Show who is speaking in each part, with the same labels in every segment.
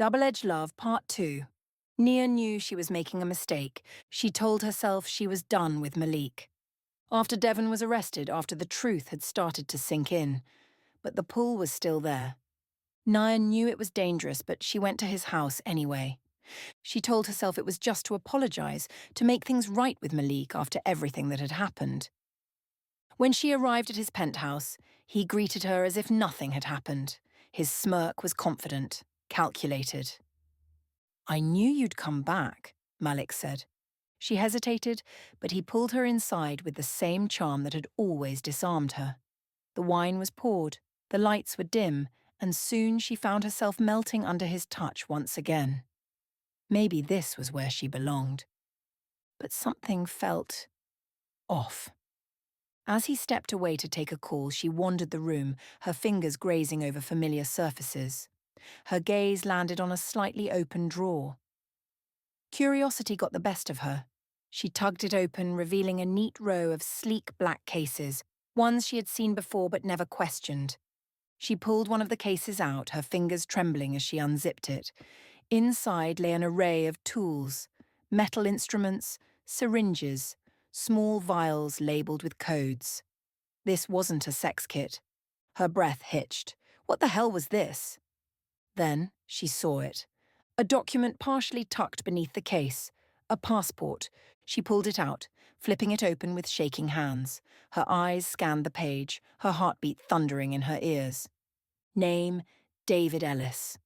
Speaker 1: Double-Edged Love Part 2. Nia knew she was making a mistake. She told herself she was done with Malik. After Devon was arrested, after the truth had started to sink in. But the pull was still there. Nia knew it was dangerous, but she went to his house anyway. She told herself it was just to apologize, to make things right with Malik after everything that had happened. When she arrived at his penthouse, he greeted her as if nothing had happened. His smirk was confident, calculated. "I knew you'd come back," Malik said. She hesitated, but he pulled her inside with the same charm that had always disarmed her. The wine was poured, the lights were dim, and soon she found herself melting under his touch once again. Maybe this was where she belonged. But something felt off. As he stepped away to take a call, she wandered the room, her fingers grazing over familiar surfaces. Her gaze landed on a slightly open drawer. Curiosity got the best of her. She tugged it open, revealing a neat row of sleek black cases, ones she had seen before but never questioned. She pulled one of the cases out, her fingers trembling as she unzipped it. Inside lay an array of tools, metal instruments, syringes, small vials labelled with codes. This wasn't a sex kit. Her breath hitched. What the hell was this? Then she saw it. A document partially tucked beneath the case. A passport. She pulled it out, flipping it open with shaking hands. Her eyes scanned the page, her heartbeat thundering in her ears. Name, David Ellis.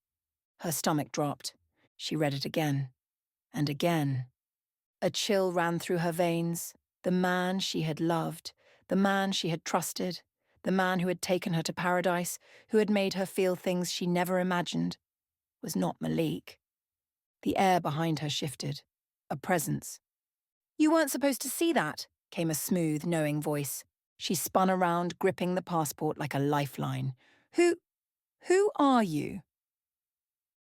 Speaker 1: Her stomach dropped. She read it again. And again. A chill ran through her veins. The man she had loved, the man she had trusted, the man who had taken her to paradise, who had made her feel things she never imagined, was not Malik. The air behind her shifted. A presence. "You weren't supposed to see that," came a smooth, knowing voice. She spun around, gripping the passport like a lifeline. Who are you?"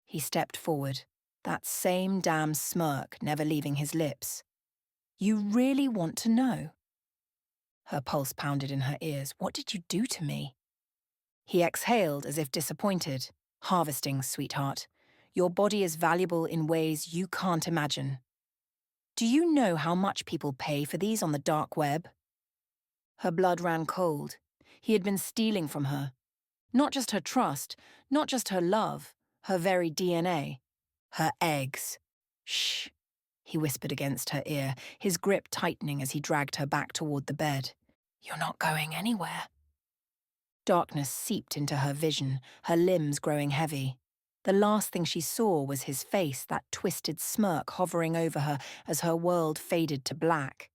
Speaker 1: He stepped forward, that same damn smirk never leaving his lips. "You really want to know?" Her pulse pounded in her ears. "What did you do to me?" He exhaled as if disappointed. "Harvesting, sweetheart. Your body is valuable in ways you can't imagine. Do you know how much people pay for these on the dark web?" Her blood ran cold. He had been stealing from her. Not just her trust, not just her love, her very DNA. Her eggs. "Shh," he whispered against her ear, his grip tightening as he dragged her back toward the bed. "You're not going anywhere." Darkness seeped into her vision, her limbs growing heavy. The last thing she saw was his face, that twisted smirk hovering over her as her world faded to black.